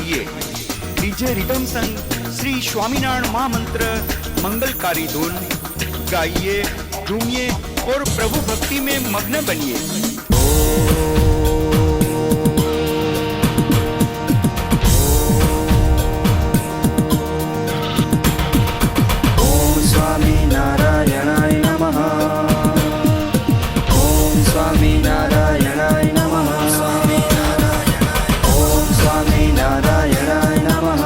મળીએ। DJ rhythm संग श्री स्वामीनारायण महामंत्र मंगलकारी धुन गाइए, झूमिए और प्रभु भक्ति में मग्न बनिए। ओम स्वामी नारायणाय नमः। ओम स्वामी नारायणाय नमः। ओम स्वामी नारायणाय नमः।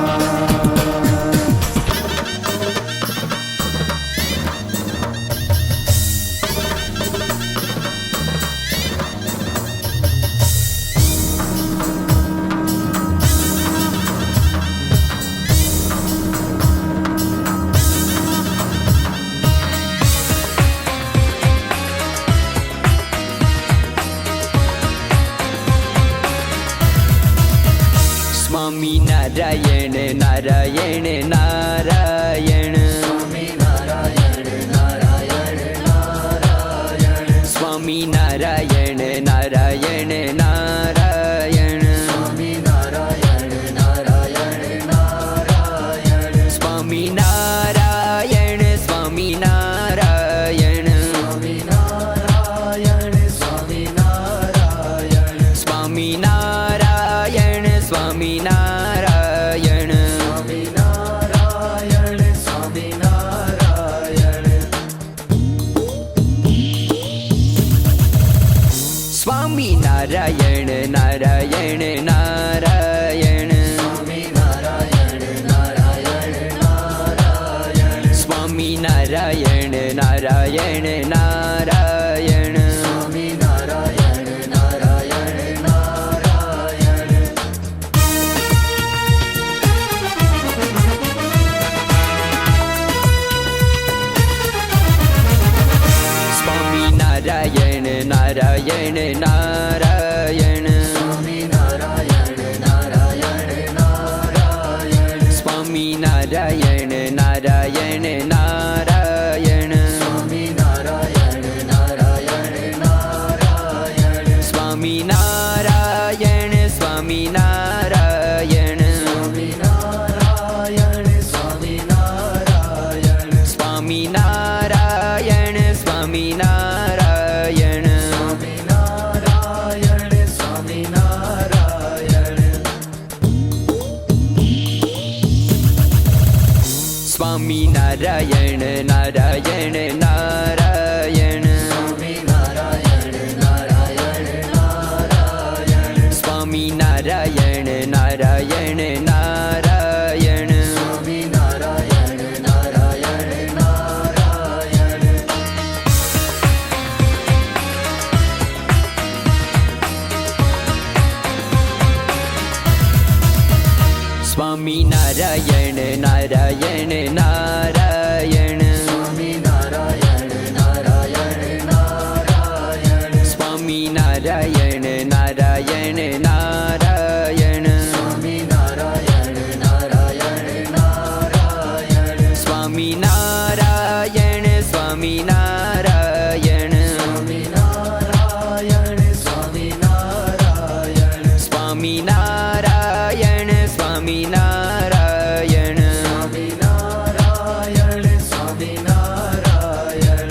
स्वामी नारायण नारायण नारायण, स्वामी नारायण नारायण नारायण। स्वामी नारायण नारायण नारायण, स्वामी नारायण नारायण नारायण। स्वामी नारायण स्वामी नारायण, स्वामी नारायण स्वामी नारायण। स्वामी नारायण स्वामी नारायण, स्वामी नारायण स्वामी नारायण। स्वामी नारायण नारायण नारायण, स्वामी नारायण नारायण नारायण। स्वामी नारायण नारायण नारायण, स्वामी नारायण नारायण नारायण। स्वामी नारायण नारायण नारायण, स्वामी नारायण नारायण नारायण। स्वामी नारायण नारायण नारायण, स्वामी नारायण नारायण नारायण। स्वामी नारायण स्वामी नारायण, स्वामी नारायण स्वामी नारायण। स्वामी नारायण स्वामी नारायण, स्वामी नारायण स्वामी नारायण। स्वामी नारायण नारायण नारायण, स्वामी नारायण नारायण नारायण। स्वामी नारायण नारायण नारायण, स्वामी नारायण नारायण नारायण। स्वामी नारायण नारायण नारायण, स्वामी नारायण नारायण नारायण। स्वामी नारायण नारायण नारायण, स्वामी नारायण नारायण नारायण। स्वामी नारायण स्वामी नारायण, स्वामी नारायण स्वामी नारायण। स्वामी नारायण स्वामी नारायण, स्वामी नारायण स्वामी नारायण।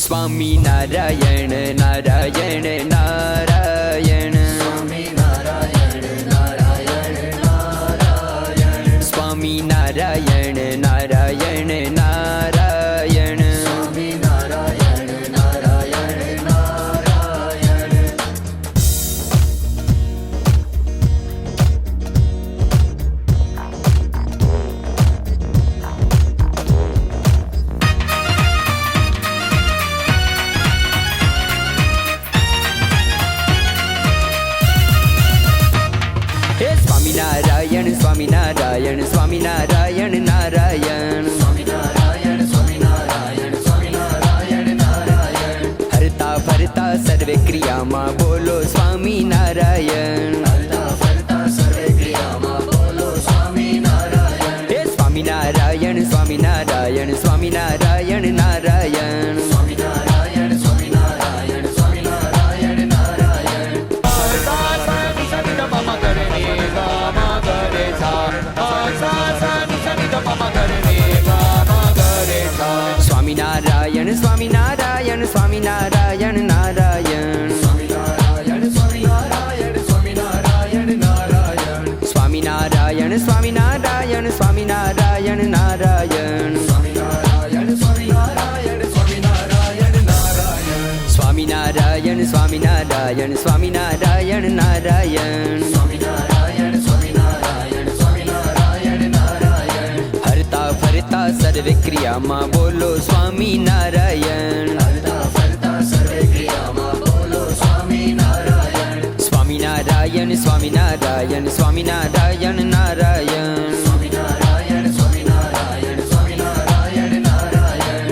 स्वामी नारायण नारायण नारायण, स्वामी नारायण नारायण नारायण। स्वामी नारायण नारायण नारायण, स्वामी नारायण नारायण नारायण। हे स्वामी नारायण स्वामी नारायण स्वामी नारायण नारायण, स्वामी नारायण स्वामी नारायण स्वामी नारायण नारायण। हरता फरता सर्वे क्रिया माँ बोलो स्वामी नारायण। हरता फरता सर्वे क्रिया माँ बोलो स्वामी नारायण। हे स्वामी नारायण स्वामी नारायण स्वामी नारायण नारायण, स्वामी नारायण स्वामी नारायण स्वामी नारायण नारायण। સ્વામિનારાયણ સ્વામિનારાયણ નારાયણ સ્વામિનારાયણ સ્વામિનારાયણ સ્વામિનારાયણ નારાયણ સ્વામિનારાયણ સ્વામિનારાયણ સ્વામિનારાયણ નારાયણ સ્વામિનારાયણ સ્વામિનારાયણ સ્વામિનારાયણ નારાયણ સ્વામિનારાયણ સ્વામિનારાયણ સ્વામિનારાયણ નારાયણ સ્વામિનારાયણ સ્વામિનારાયણ સ્વામિનારાયણ નારાયણ હરતા ફરતા સર્વે ક્રિયામાં બોલો સ્વામિનારાયણ હરતા ફરતા સર્વે ક્રિયામાં બોલો સ્વામિનારાયણ સ્વામિનારાયણ સ્વામિનારાયણ સ્વામિનારાયણ નારાયણ સ્વામિનારાયણ સ્વામિનારાયણ સ્વામિનારાયણ નારાયણ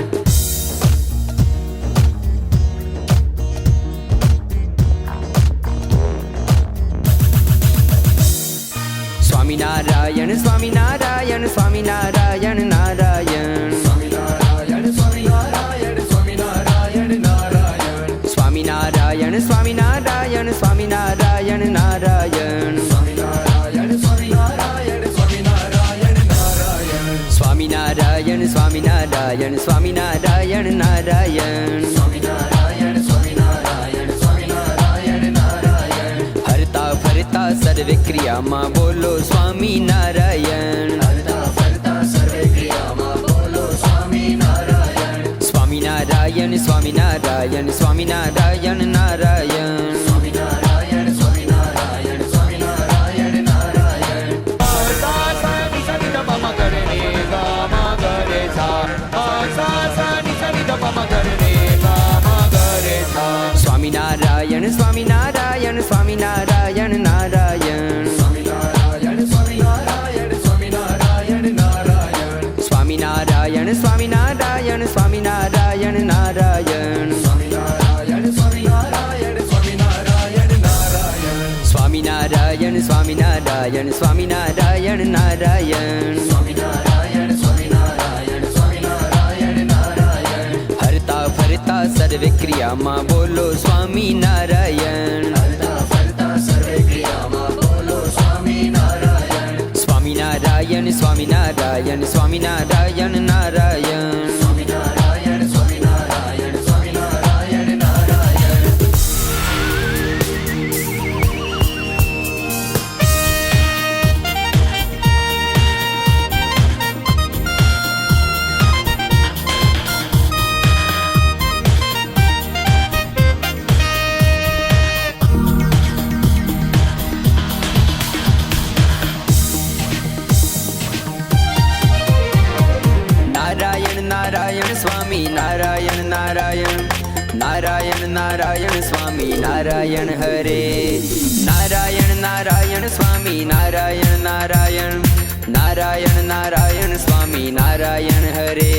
સ્વામિનારાયણ સ્વામિનારાયણ સ્વામિનારાયણ નારાયણ સ્વામિનારાયણ સ્વામિનારાયણ સ્વામિનારાયણ નારાયણ સ્વામિનારાયણ સ્વામિનારાયણ સ્વામિનારાયણ નારાયણ સ્વામિનારાયણ સ્વામિનારાયણ સ્વામિનારાયણ નારાયણ સ્વામિનારાયણ સ્વામિનારાયણ સ્વામિનારાયણ નારાયણ સ્વામિનારાયણ સ્વામિનારાયણ સ્વામિનારાયણ નારાયણ હરતા ફરતા સર્વે ક્રિયામાં બોલો સ્વામિનારાયણ હરતા ફરતા સર્વે ક્રિયામાં બોલો સ્વામિનારાયણ સ્વામિનારાયણ સ્વામિનારાયણ સ્વામિનારાયણ નારાયણ સ્વામિનારાયણ સ્વામિનારાયણ સ્વામિનારાયણ નારાયણ સ્વામિનારાયણ સ્વામિનારાયણ સ્વામિનારાયણ નારાયણ સ્વામિનારાયણ સ્વામિનારાયણ સ્વામિનારાયણ નારાયણ સ્વામિનારાયણ સ્વામિનારાયણ સ્વામિનારાયણ નારાયણ સ્વામિનારાયણ સ્વામિનારાયણ સ્વામિનારાયણ નારાયણ સ્વામિનારાયણ સ્વામિનારાયણ સ્વામિનારાયણ નારાયણ સ્વામિનારાયણ સ્વામિનારાયણ સ્વામિનારાયણ નારાયણ હરતા ફરતા સર્વે ક્રિયામાં બોલો સ્વામિનારાયણ હરતા ફરતા સર્વે ક્રિયામાં બોલો સ્વામિનારાયણ સ્વામિનારાયણ સ્વામિનારાયણ સ્વામિનારાયણ નારાયણ સ્વામિનારાયણ સ્વામિનારાયણ સ્વામિનારાયણ નારાયણ નારાયણ નારાયણ સ્વામી નારાયણ નારાયણ નારાયણ નારાયણ સ્વામી નારાયણ હરે નારાયણ નારાયણ સ્વામી નારાયણ નારાયણ નારાયણ નારાયણ સ્વામી નારાયણ હરે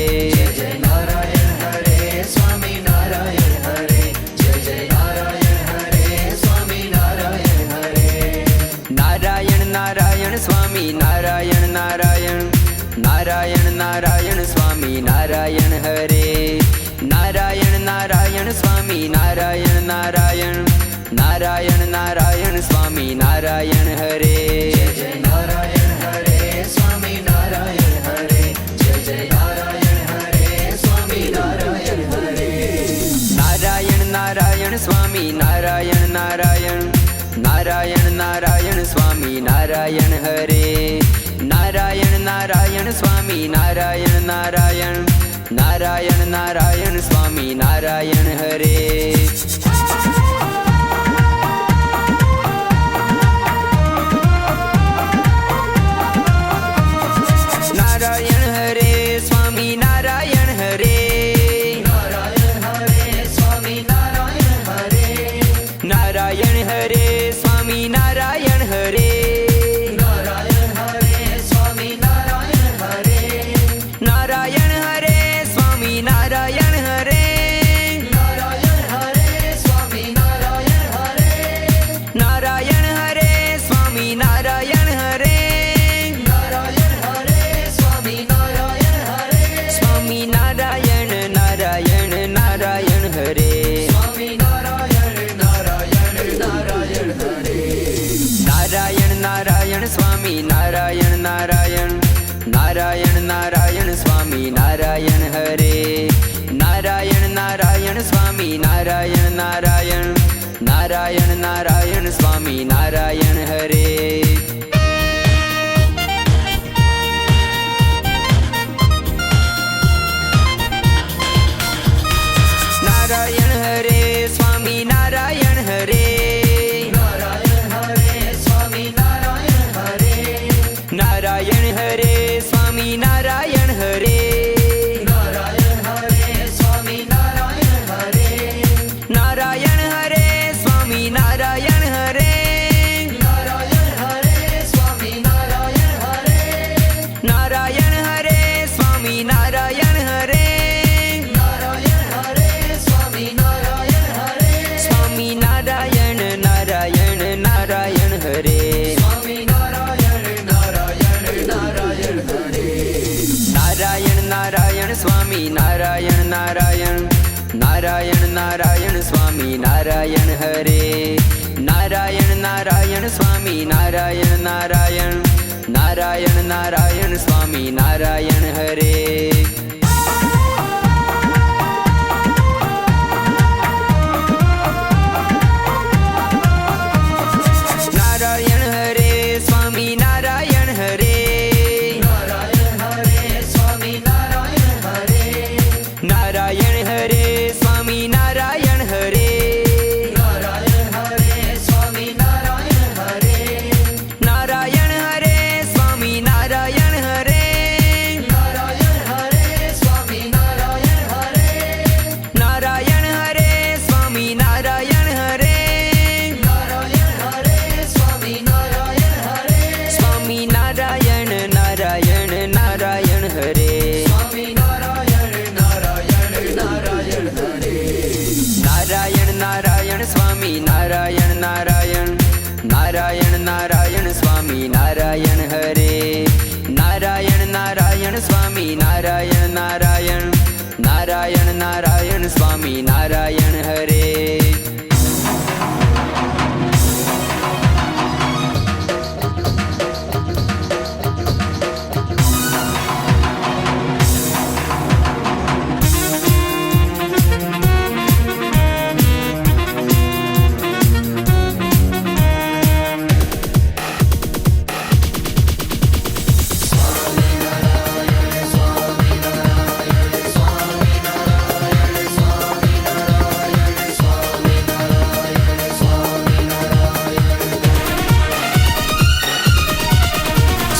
જય નારાયણ હરે સ્વામી નારાયણ હરે જય જય નારાયણ હરે સ્વામી નારાયણ હરે નારાયણ નારાયણ સ્વામી નારાયણ નારાયણ નારાયણ નારાયણ સ્વામી નારાયણ હરે નારાયણ નારાયણ સ્વામી નારાયણ નારાયણ નારાયણ નારાયણ સ્વામી નારાયણ હરે જય નારાયણ હરે સ્વામી નારાયણ હરે જય જય નારાયણ હરે સ્વામી નારાયણ હરે નારાયણ નારાયણ સ્વામી નારાયણ નારાયણ નારાયણ નારાયણ સ્વામી નારાયણ હરે નારાયણ નારાયણ સ્વામી નારાયણ નારાયણ નારાયણ નારાયણ સ્વામી નારાયણ હરે નારાયણ હરે સ્વામી નારાયણ હરે નારાયણ હરે સ્વામી નારાયણ હરે નારાયણ હરે સ્વામી નારાયણ હરે નારાયણ હરે સ્વામી નારાયણ હરે નારાયણ હરે સ્વામી નારાયણ હરે નારાયણ હરે સ્વામી નારાયણ હરે નારાયણ હરે સ્વામી નારાયણ હરે નારાયણ હરે સ્વામી નારાયણ હરે સ્વામી નારાયણ નારાયણ નારાયણ હરે સ્વામી નારાયણ નારાયણ નારાયણ હરે નારાયણ નારાયણ સ્વામી નારાયણ નારાયણ નારાયણ નારાયણ સ્વામી નારાયણ હરે નારાયણ નારાયણ સ્વામી નારાયણ નારાયણ નારાયણ નારાયણ સ્વામી નારાયણ હરે નારાયણ હરે સ્વામી નારાયણ હરે નારાયણ હરે સ્વામી નારાયણ હરે નારાયણ હરે સ્વામી નારાયણ હરે નારાયણ હરે સ્વામી નારાયણ હરે નારાયણ હરે સ્વામી નારાયણ હરે નારાયણ હરે સ્વામી નારાયણ હરે નારાયણ હરે સ્વામી નારાયણ હરે નારાયણ હરે સ્વામી નારાયણ હરે સ્વામી નારાયણ નારાયણ નારાયણ હરે સ્વામી નારાયણ નારાયણ નારાયણ હરે નારાયણ નારાયણ સ્વામી નારાયણ નારાયણ નારાયણ નારાયણ સ્વામી નારાયણ હરે નારાયણ નારાયણ સ્વામી નારાયણ નારાયણ નારાયણ નારાયણ સ્વામી નારાયણ હરે નારાયણ હરે સ્વામી નારાયણ હરે નારાયણ હરે સ્વામી નારાયણ હરે નારાયણ હરે સ્વામી નારાયણ હરે નારાયણ હરે સ્વામી નારાયણ હરે નારાયણ હરે સ્વામી નારાયણ હરે નારાયણ હરે સ્વામી નારાયણ હરે નારાયણ હરે સ્વામી નારાયણ હરે નારાયણ હરે સ્વામી નારાયણ હરે સ્વામી નારાયણ નારાયણ નારાયણ હરે સ્વામી નારાયણ નારાયણ નારાયણ હરે નારાયણ નારાયણ સ્વામી નારાયણ નારાયણ નારાયણ નારાયણ સ્વામી નારાયણ હરે નારાયણ નારાયણ સ્વામી નારાયણ નારાયણ નારાયણ નારાયણ સ્વામી નારાયણ હરે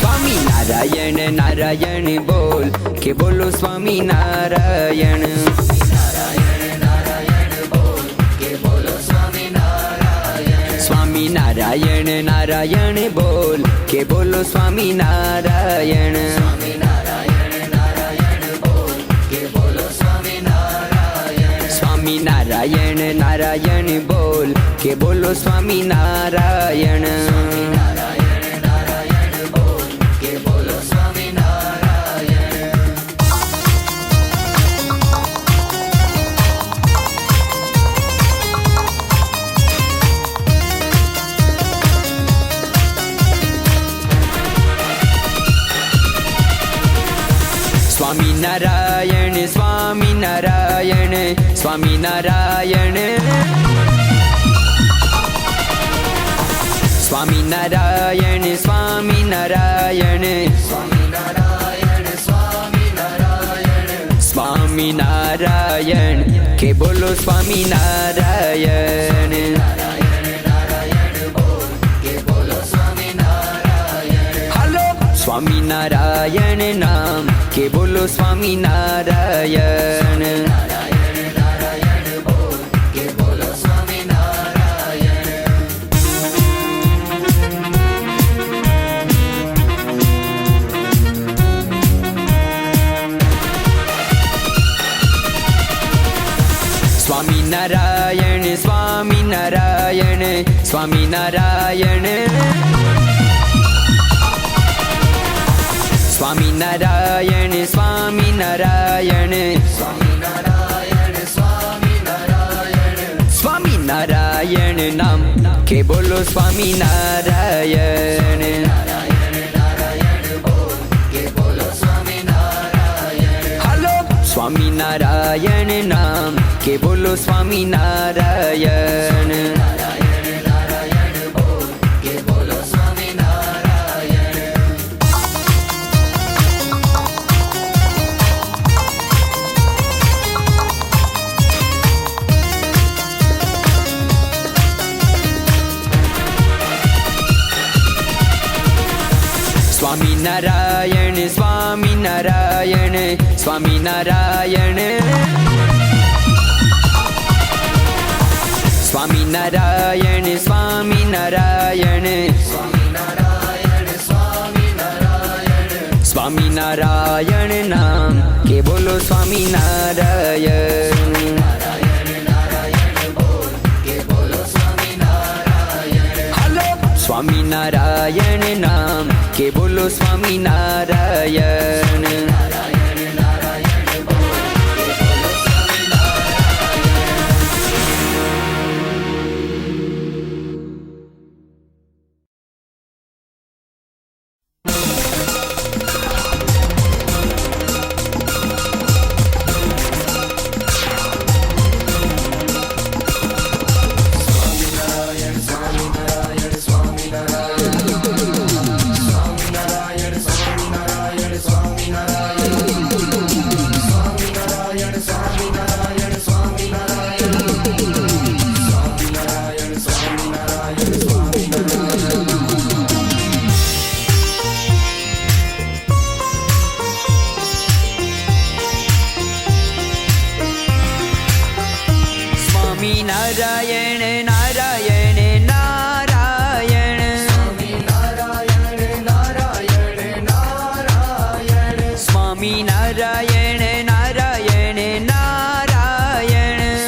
સ્વામી નારાયણ નારાયણ બોલ કે બોલો સ્વામી નારાયણ સ્વામી નારાયણ નારાયણ બોલ કે બોલો સ્વામી નારાયણ સ્વામી નારાયણ નારાયણ બોલ કે બોલો સ્વામી નારાયણ સ્વામી નારાયણ સ્વામી નારાયણ સ્વામી નારાયણ સ્વામી નારાયણ સ્વામી નારાયણ સ્વામી નારાયણ કે બોલો સ્વામી નારાયણ હાલો સ્વામી નારાયણ નામ કે બોલો સ્વામી નારાયણ સ્વામી નારાયણ સ્વામી નારાયણ સ્વામી નારાયણ સ્વામી નારાયણ સ્વામી નારાયણ સ્વામી નારાયણ નામ કે બોલો સ્વામી નારાયણ હાલો સ્વામિનારાયણ નામ કે બોલો સ્વામિનારાયણ. કે બોલો સ્વામિનારાયણ. સ્વામિનારાયણ સ્વામિનારાયણ સ્વામિનારાયણ સ્વામિનારાયણ સ્વામિનારાયણ સ્વામિનારાયણ નામ કે બોલો સ્વામિનારાયણ. હાલો સ્વામિનારાયણ નામ કે બોલો સ્વામિનારાયણ. નારાયણ નારાયણ નારાયણ સ્વામી નારાયણ નારાયણ નારાયણ સ્વામી નારાયણ નારાયણ નારાયણ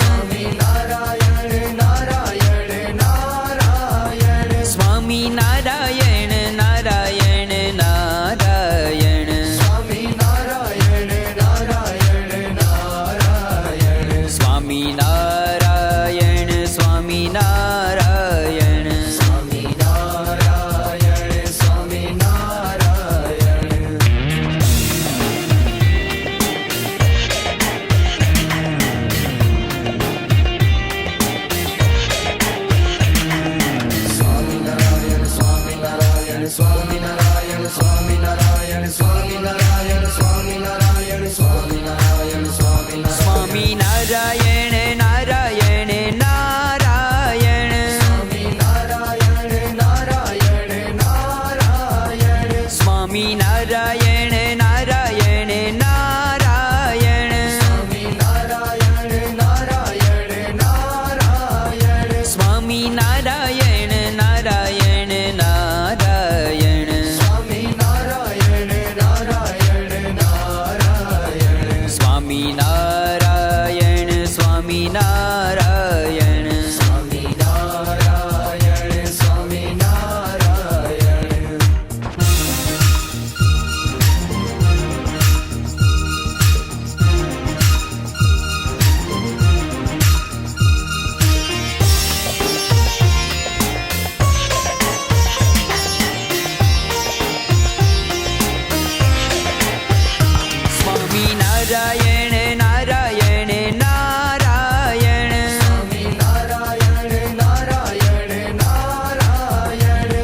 સ્વામી નારાયણ સ્વામિનારાયણ સ્વામિનારાયણ નારાયણ નારાયણ સ્વામિનારાયણ નારાયણ નારાયણ સ્વામિનારાયણ નારાયણ નારાયણ સ્વામિનારાયણ સ્વામિનારાયણ સ્વામિનારાયણ નારાયણ નારાયણ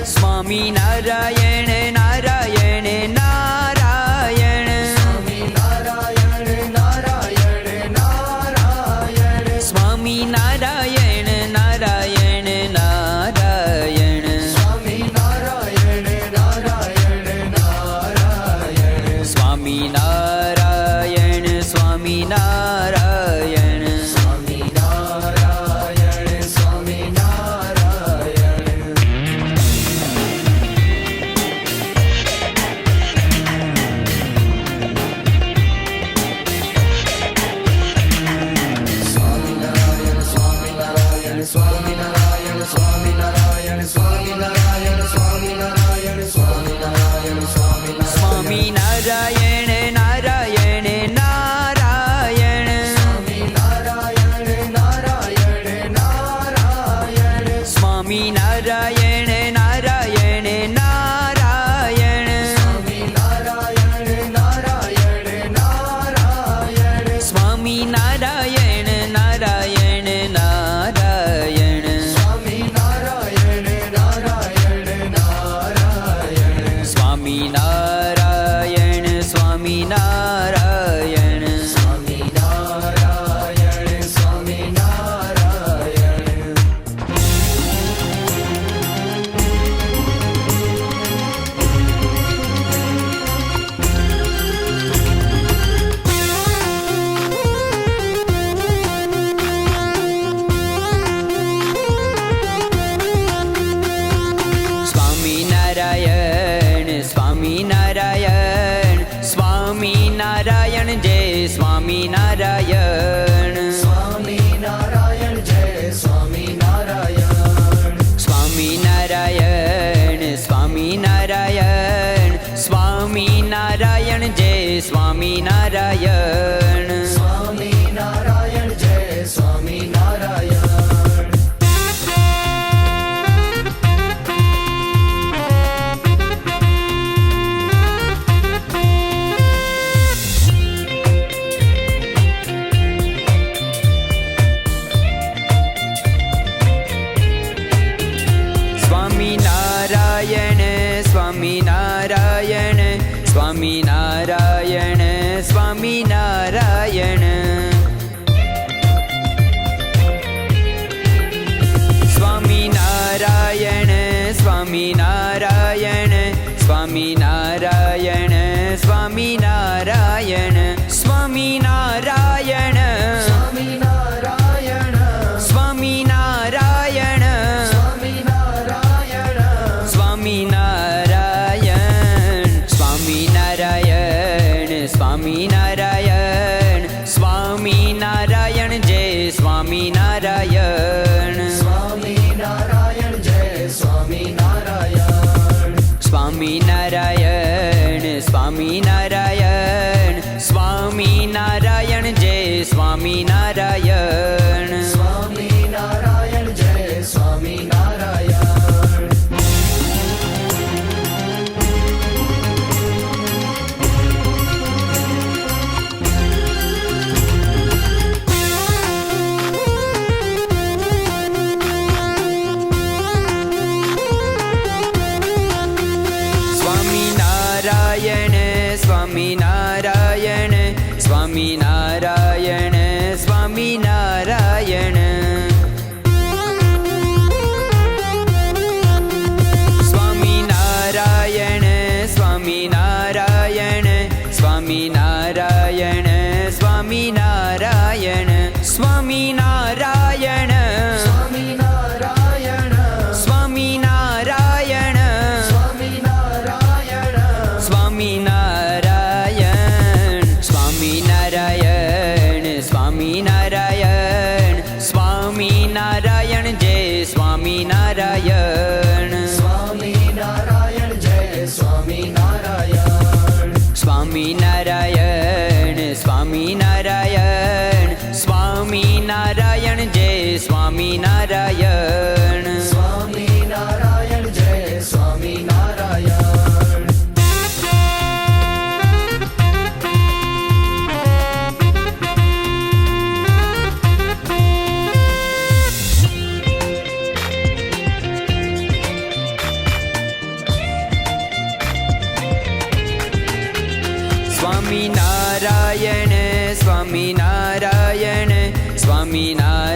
સ્વામિનારાયણ નારાયણ નારાયણ સ્વામિનારાયણ નારાયણ નારાયણ સ્વામિનારાયણ સ્વામિનારાયણ સ્વામિનારાયણ જય સ્વામિનારાયણ સ્વામિનારાયણ જય સ્વામિનારાયણ સ્વામિનારાયણ સ્વામિનારાયણ સ્વામિનારાયણ જય સ્વામિનારાયણ સ્વામિનારાયણ જય સ્વામિનારાયણ સ્વામિનારાયણ સ્વામિનારાયણ સ્વામિનારાયણ સ્વામિનારાયણ સ્વામિનારાયણ સ્વામિનારાયણ સ્વામિનારાયણ સ્વામિનારાયણ સ્વામિનારાયણ સ્વામિનારાયણ સ્વામિનારાયણ સ્વામિનારાયણ સ્વામિનારાયણ સ્વામિનારાયણ સ્વામિનારાયણ સ્વામિનારાયણ જય સ્વામિનારાયણ સ્વામિનારાયણ જય સ્વામિનારાયણ સ્વામિનારાયણ સ્વામિનારાયણ સ્વામિનારાયણ જય સ્વામિનારાયણ સ્વામિનારાયણ જય સ્વામિનારાયણ સ્વામિનારાયણ સ્વામિનારાયણ સ્વામિનારાયણ સ્વામિનારાયણ સ્વામિનારાયણ સ્વામિનારાયણ સ્વામિનારાયણ સ્વામિનારાયણ સ્વામિનારાયણ સ્વામિનારાયણ સ્વામિનારાયણ સ્વામિનારાયણ સ્વામિનારાયણ સ્વામિનારાયણ સ્વામિનારાયણ સ્વામિનારાયણ જય સ્વામિનારાયણ સ્વામિનારાયણ જય સ્વામિનારાયણ સ્વામિનારાયણ સ્વામિનારાયણ સ્વામિનારાયણ જય સ્વામિનારાયણ સ્વામિનારાયણ જય સ્વામિનારાયણ સ્વામિનારાયણ સ્વામિનારાયણ સ્વામિનારાયણ સ્વામિનારાયણ સ્વામિનારાયણ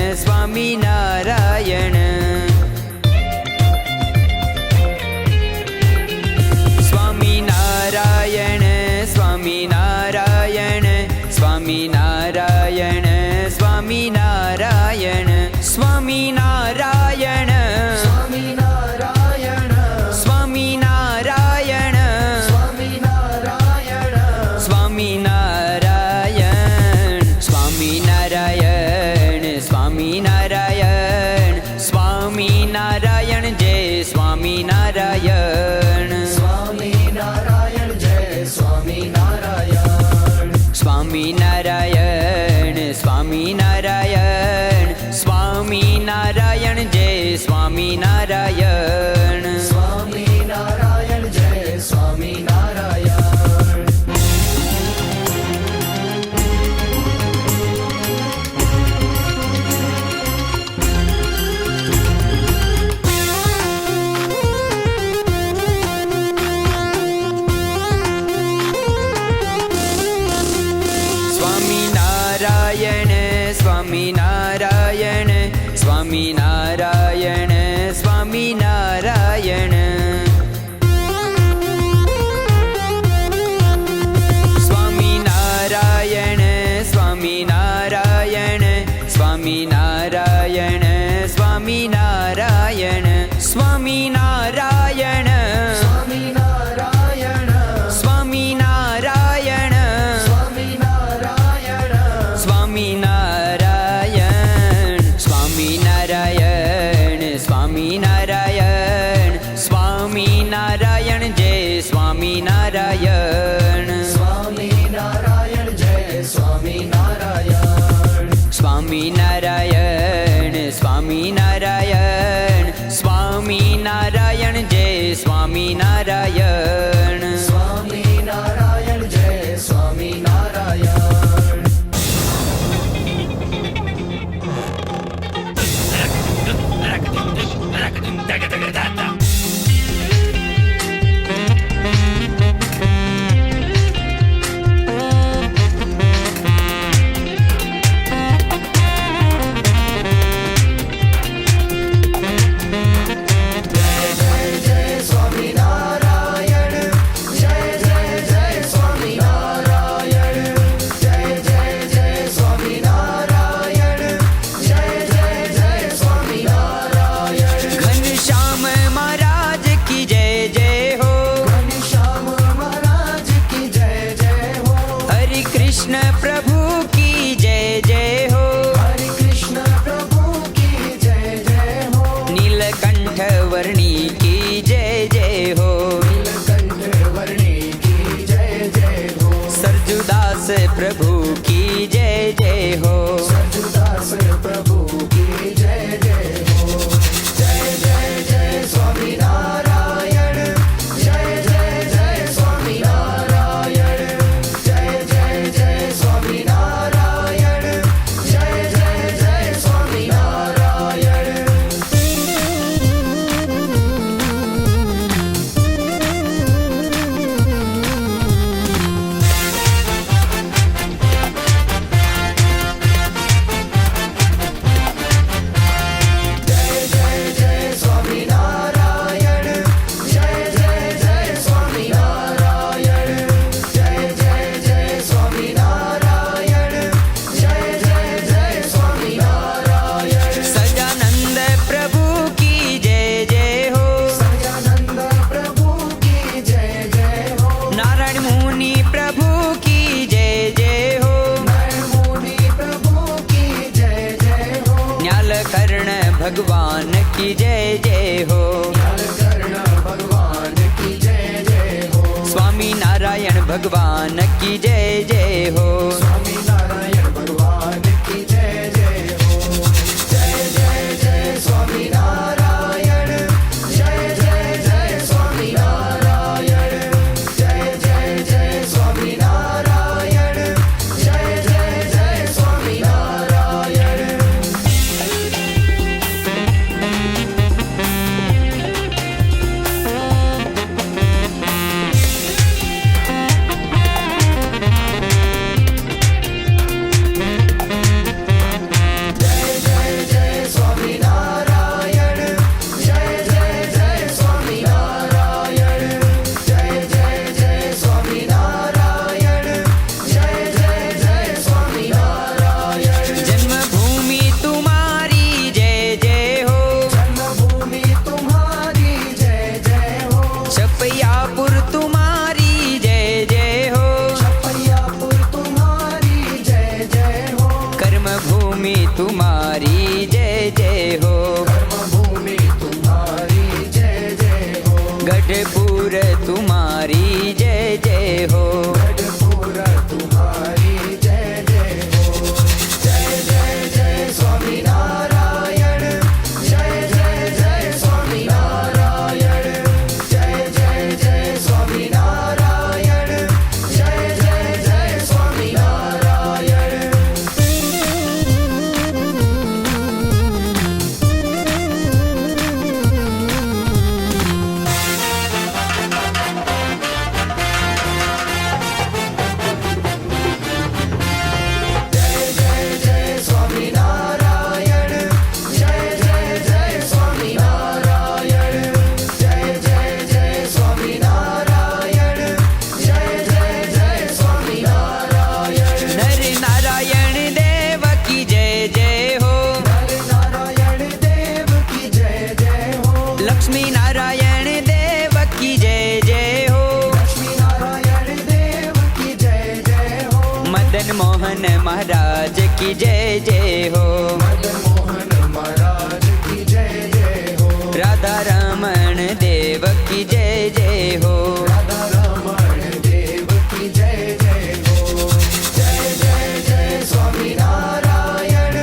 સ્વામિનારાયણ સ્વામિનારાયણ સ્વામિનારાયણ સ્વામિનારાયણ સ્વામિનારાયણ સ્વામિનારાયણ સ્વામિનારાયણ સ્વામિનારાયણ સ્વામિનારાયણ સ્વામિનારાયણ સ્વામિનારાયણ જય સ્વામિનારાયણ સ્વામિનારાયણ જય સ્વામિનારાયણ સ્વામિનારાયણ સ્વામિનારાયણ સ્વામિનારાયણ જય સ્વામિનારાયણ સ્વામિનારાયણ જય સ્વામિનારાયણ સ્વામિનારાયણ સ્વામિનારાયણ સ્વામિનારાયણ સ્વામિનારાયણ સ્વામિનારાયણ સ્વામિનારાયણ સ્વામિનારાયણ સ્વામિનારાયણ સ્વામિનારાયણ સ્વામિનારાયણ સ્વામિનારાયણ સ્વામિનારાયણ સ્વામિનારાયણ સ્વામિનારાયણ જય સ્વામિનારાયણ સ્વામિનારાયણ જય સ્વામિનારાયણ. ઘનશ્યામ મહારાજ કી જય જય હો ઘનશ્યામ મહારાજ કી જય જય હો. હરિ કૃષ્ણ પ્રભુ કી જય જય હો હરે કૃષ્ણ પ્રભુ કી જય જય હો. નીલકંઠ વર્ણી કી જય જય હો નીલકંઠ વર્ણી કી જય જય હો. સરજુદાસ પ્રભુ કી જય જય હો સરજુદાસ પ્રભુ કી જય જય હો. જય જય જય સ્વામિનારાયણ. જય જય જય સ્વામિનારાયણ. જય જય જય સ્વામિનારાયણ. જય જય જય સ્વામિનારાયણ. भगवान की जय जय हो कर्ण भगवान की जय जय हो स्वामी नारायण भगवान की जय जय हो स्वामी नारायण भगवान की जय जय हो जय जय जय स्वामी नारायण जय जय जय स्वामी नारायण जय जय जय स्वामी नारायण जय जय जय स्वामी नारायण जन्मभूमि तुम्हारी जय जय हो जन्मभूमि तुम्हारी जय जय हो छपैयापुर तुम्हारी जय जय हो छपैयापुर तुम्हारी जय जय हो कर्मभूमि तुम्हारी जय जय हो कर्मभूमि तुम्हारी जय जय हो गढ़पुर तुम्हारी जय जय हो गढ़पुर तुम्हारी जय जय हो जय जय जय स्वामी नारायण जय जय जय स्वामी नारायण जय जय जय स्वामी नारायण जय जय जय स्वामी नारायण जय जय जय स्वामी नारायण जय जय जय स्वामी नारायण जय जय जय स्वामी नारायण जय जय जय स्वामी नारायण नर नारायण देव की जय जय हो नर नारायण देव की जय जय हो लक्ष्मी नारायण देव की जय जय हो लक्ष्मी नारायण देव की जय जय हो मदन मोहन महाराज की जय जय हो मदन मोहन महाराज की जय जय हो राधा रमण देव की जय जय हो राधा रमण देव की जय जय हो जय जय जय स्वामी नारायण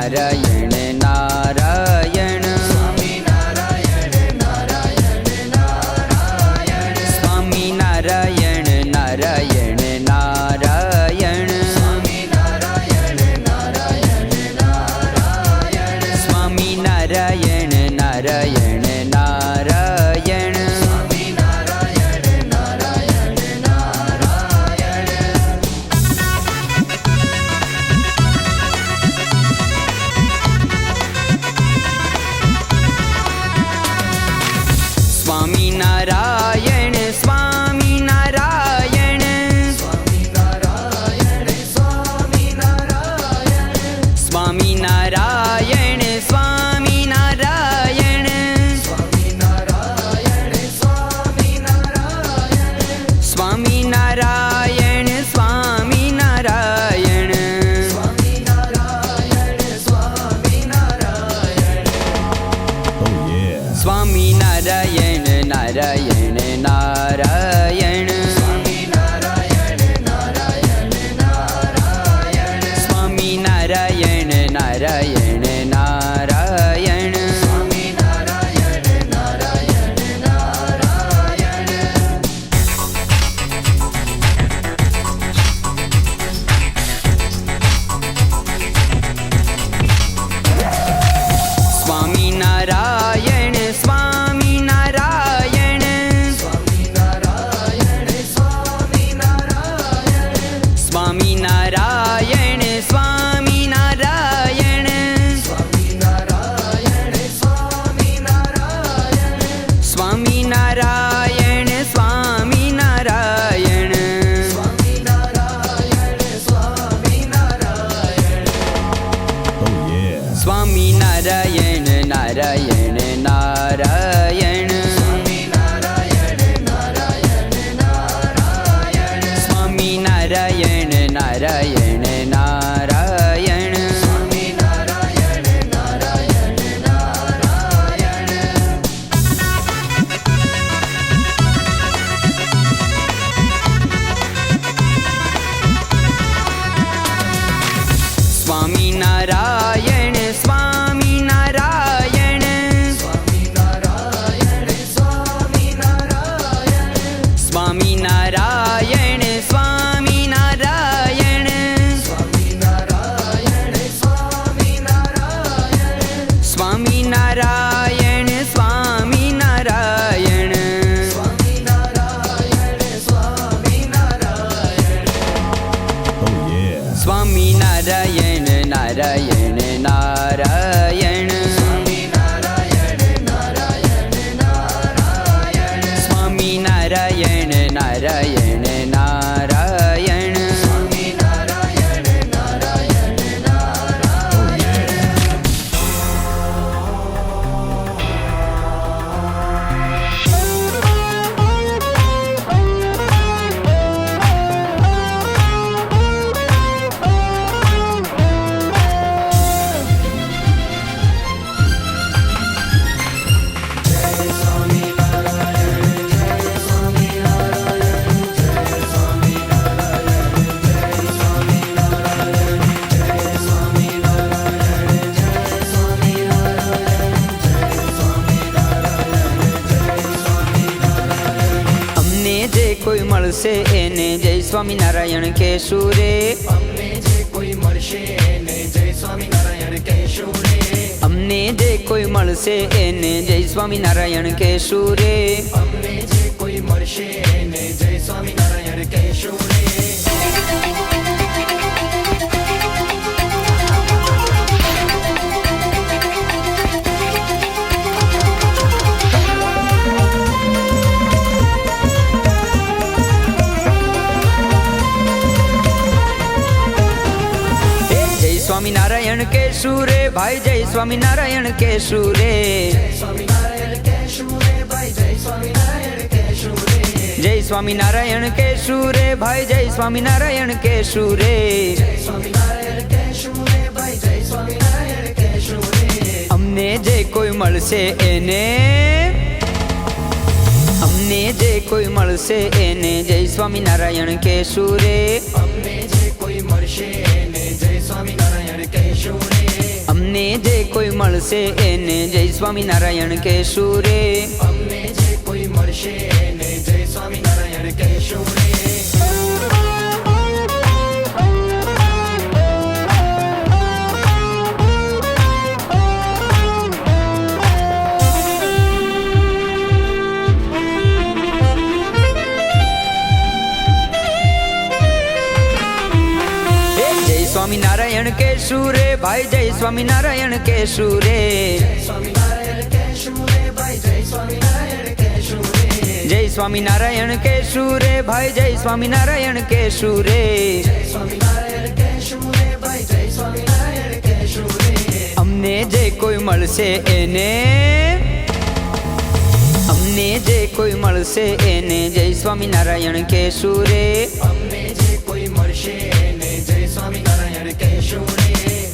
નારાયણ નારાયણ સ્વામી નારાયણ નારાયણ નારાયણ સ્વામી નારાયણ નારાયણ નારાયણ સ્વામી નારાયણ નારાયણ નારાયણ સ્વામી નારાયણ નારાયણ નારાયણ સ્વામી નારાયણ નારાયણ નારાયણ સ્વામી નારાયણ સ્વામી નારાયણ સ્વામી નારાયણ સ્વામી નારાયણ સ્વામી નારાયણ સ્વામી નારાયણ સ્વામી નારાયણ સ્વામી નારાયણ સ્વામી નારાયણ સ્વામી નારાયણ સ્વામી નારાયણ સ્વામી નારાયણ સ્વામી નારાયણ નારાયણ નારાયણ સ્વામી નારાયણ નારાયણ નારાયણ સ્વામી નારાયણ નારાયણ નારાયણ સ્વામી નારાયણ નારાયણ નારાયણ સ્વામી નારાયણ સ્વામી નારાયણ સ્વામી નારાયણ સ્વામી નારાયણ સ્વામી નારાયણ સ્વામી નારાયણ સ્વામી નારાયણ સ્વામી નારાયણ સ્વામી નારાયણ સ્વામી નારાયણ સ્વામી નારાયણ સ્વામી નારાયણ સ્વામી નારાયણ નારાયણ નારાયણ સ્વામી નારાયણ નારાયણ નારાયણ સ્વામી નારાયણ નારાયણ નારાયણ સ્વામી નારાયણ નારાયણ નારાયણ સ્વામી નારાયણ સ્વામી નારાયણ સ્વામી નારાયણ સ્વામી નારાયણ સ્વામી નારાયણ સ્વામી નારાયણ સ્વામી નારાયણ સ્વામી નારાયણ સ્વામી નારાયણ સ્વામી નારાયણ સ્વામી નારાયણ સ્વામી નારાયણ સ્વામી નારાયણ નારાયણ નારાયણ સ્વામી નારાયણ નારાયણ નારાયણ સ્વામી નારાયણ નારાયણ નારાયણ સ્વામી નારાયણ નારાયણ નારાયણ અમને જે કોઈ મળશે એને જય સ્વામિનારાયણ કહેશું રે અમને જે કોઈ મળશે એને જય સ્વામિનારાયણ કહેશું રે અમને જે કોઈ મળશે એને જય સ્વામિનારાયણ કહેશું રે અમને જે કોઈ મળશે એને જય સ્વામિનારાયણ કહેશું રે જય સ્વામિનારાયણ કહેશું રે ભાઈ જય સ્વામિનારાયણ કહેશું રે સ્વામિનારાયણ કહેશું રે ભાઈ જય સ્વામિનારાયણ કહેશું રે જય સ્વામિનારાયણ કહેશું રે ભાઈ જય સ્વામિનારાયણ કહેશું રે સ્વામિનારાયણ કહેશું રે ભાઈ જય સ્વામિનારાયણ કહેશું રે અમને જે કોઈ મળશે એને અમને જે કોઈ મળશે એને જય સ્વામિનારાયણ કહેશું રે અમને જે કોઈ મળશે એને જય સ્વામિનારાયણ કહેશું રે અમને જે કોઈ મળશે એને જય સ્વામિનારાયણ કહેશું રે. અમને જે કોઈ મળશે એને જય સ્વામિનારાયણ કહેશું રે. સ્વામિનારાયણ કહેશું રે ભાઈ જય સ્વામિનારાયણ કહેશું રે. સ્વામિનારાયણ કહેશું રે ભાઈ જય સ્વામિનારાયણ કહેશું રે. જય સ્વામિનારાયણ કહેશું રે ભાઈ જય સ્વામિનારાયણ કહેશું રે. સ્વામિનારાયણ કહેશું રે ભાઈ જય સ્વામિનારાયણ કહેશું રે. અમને જે કોઈ મળશે એને અમને જે કોઈ મળશે એને જય સ્વામિનારાયણ કહેશું રે. અમને જે કોઈ મળશે એને જય સ્વામિનારાયણ કહેશું રે.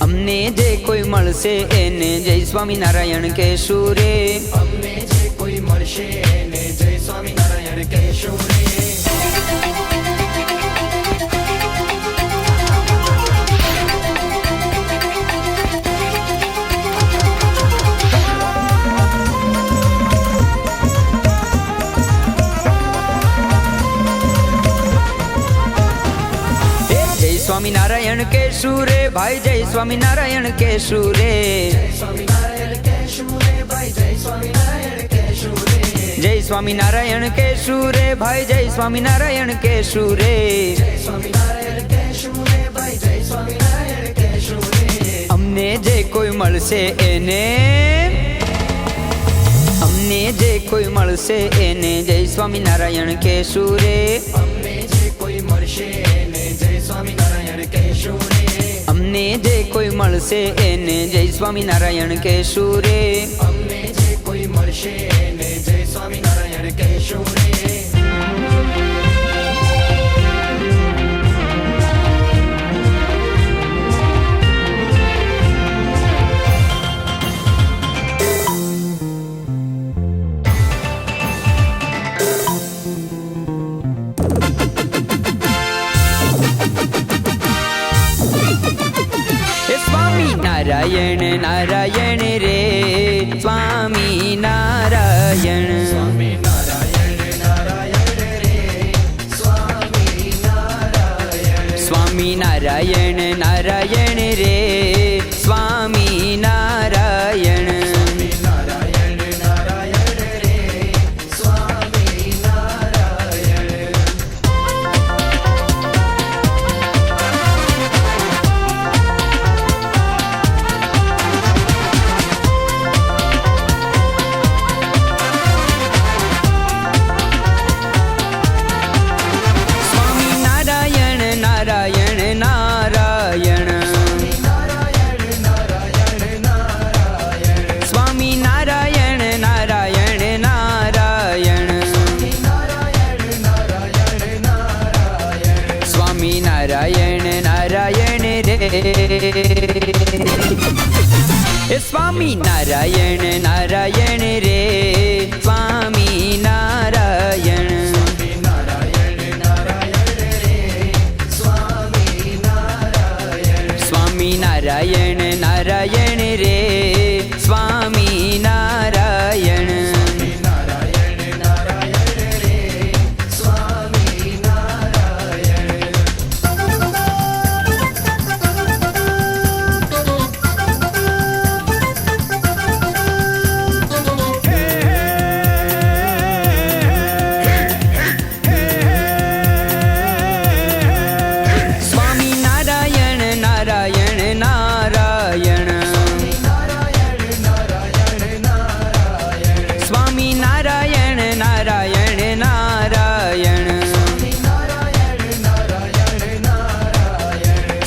અમને જે કોઈ મળશે એને જય સ્વામિનારાયણ કહેશું રે. અમને જે કોઈ મળશે એને જય સ્વામિનારાયણ કહેશું રે. સ્વામિનારાયણ કહેશું રે ભાઈ જય સ્વામિનારાયણ કહેશું રે. સ્વામિનારાયણ કહેશું રે ભાઈ જય સ્વામિનારાયણ કહેશું રે. જય સ્વામિનારાયણ કહેશું રે ભાઈ જય સ્વામિનારાયણ કહેશું રે. સ્વામિનારાયણ કહેશું રે ભાઈ જય સ્વામિનારાયણ કહેશું રે. અમને જે કોઈ મળશે એને અમને જે કોઈ મળશે એને જય સ્વામિનારાયણ કહેશું રે. અમને જે કોઈ મળશે એને જય સ્વામિનારાયણ કહેશું રે. અમને જે કોઈ મળશે એને જય સ્વામિનારાયણ કહેશું રે. અમને જે કોઈ મળશે એને જય સ્વામિનારાયણ કહેશું રે. સ્વામિનારાયણ નારાયણ રે સ્વામિનારાયણ. સ્વામિનારાયણ નારાયણ રે સ્વામિનારાયણ. સ્વામિનારાયણ નારાયણ રે સ્વામિનારાયણ. સ્વામિનારાયણ નારાયણ રે સ્વામિનારાયણ. સ્વામિનારાયણ નારાયણ નારાયણ. સ્વામિનારાયણ નારાયણ નારાયણ. સ્વામિનારાયણ નારાયણ રે. સ્વામિનારાયણ નારાયણ રે સ્વામિનારાયણ. સ્વામિનારાયણ નારાયણ રે સ્વામિનારાયણ. સ્વામિનારાયણ નારાયણ નારાયણ. સ્વામિનારાયણ નારાયણ નારાયણ.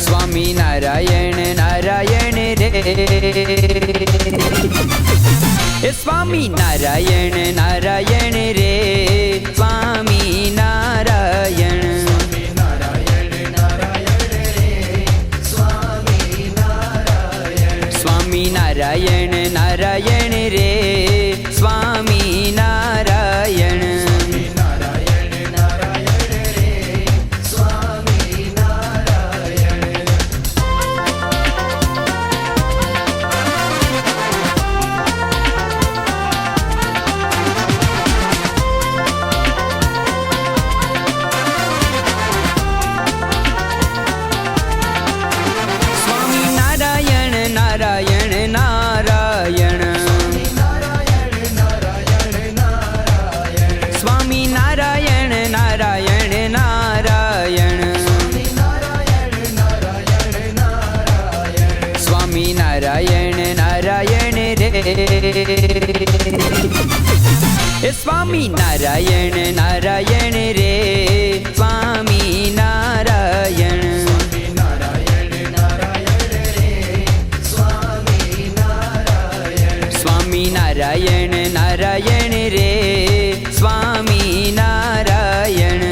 સ્વામિનારાયણ નારાયણ રે. સ્વામિનારાયણ નારાયણ રે સ્વામિનારાયણ. સ્વામિનારાયણ નારાયણ રે સ્વામિનારાયણ. એ સ્વામી નારાયણ નારાયણ રે સ્વામી નારાયણ સ્વામી નારાયણ નારાયણ રે સ્વામી નારાયણ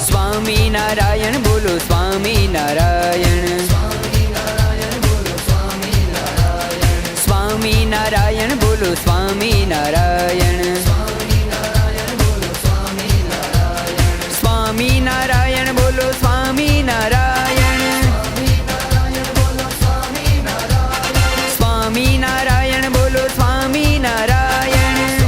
સ્વામિનારાયણ બોલો સ્વામિનારાયણ સ્વામિનારાયણ બોલો સ્વામિનારાયણ સ્વામિનારાયણ બોલો સ્વામિનારાયણ સ્વામિનારાયણ બોલો સ્વામિનારાયણ સ્વામિનારાયણ બોલો સ્વામિનારાયણ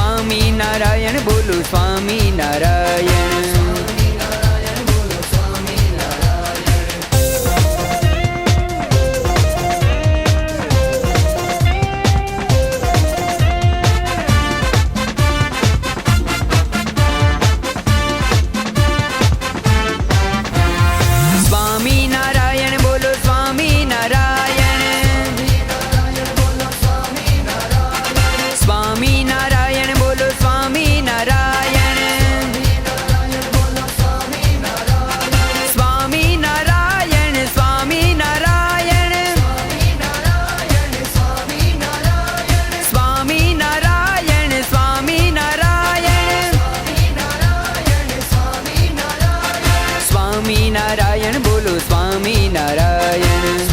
સ્વામિનારાયણ બોલો સ્વામિનારાયણ સ્વામિનારાયણ બોલો સ્વામિનારાયણ સ્વામિનારાયણ સ્વામિનારાયણ સ્વામિનારાયણ સ્વામિનારાયણ સ્વામિનારાયણ બોલો સ્વામિનારાયણ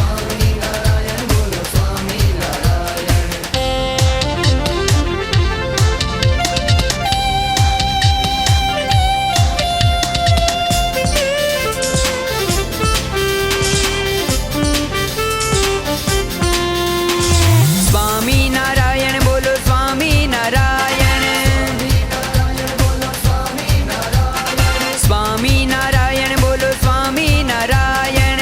સ્વામિનારાયણ બોલો સ્વામિનારાયણ સ્વામિનારાયણ બોલો સ્વામિનારાયણ સ્વામિનારાયણ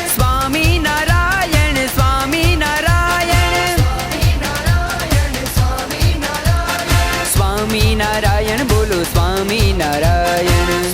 સ્વામિનારાયણ સ્વામિનારાયણ સ્વામિનારાયણ સ્વામિનારાયણ બોલો સ્વામિનારાયણ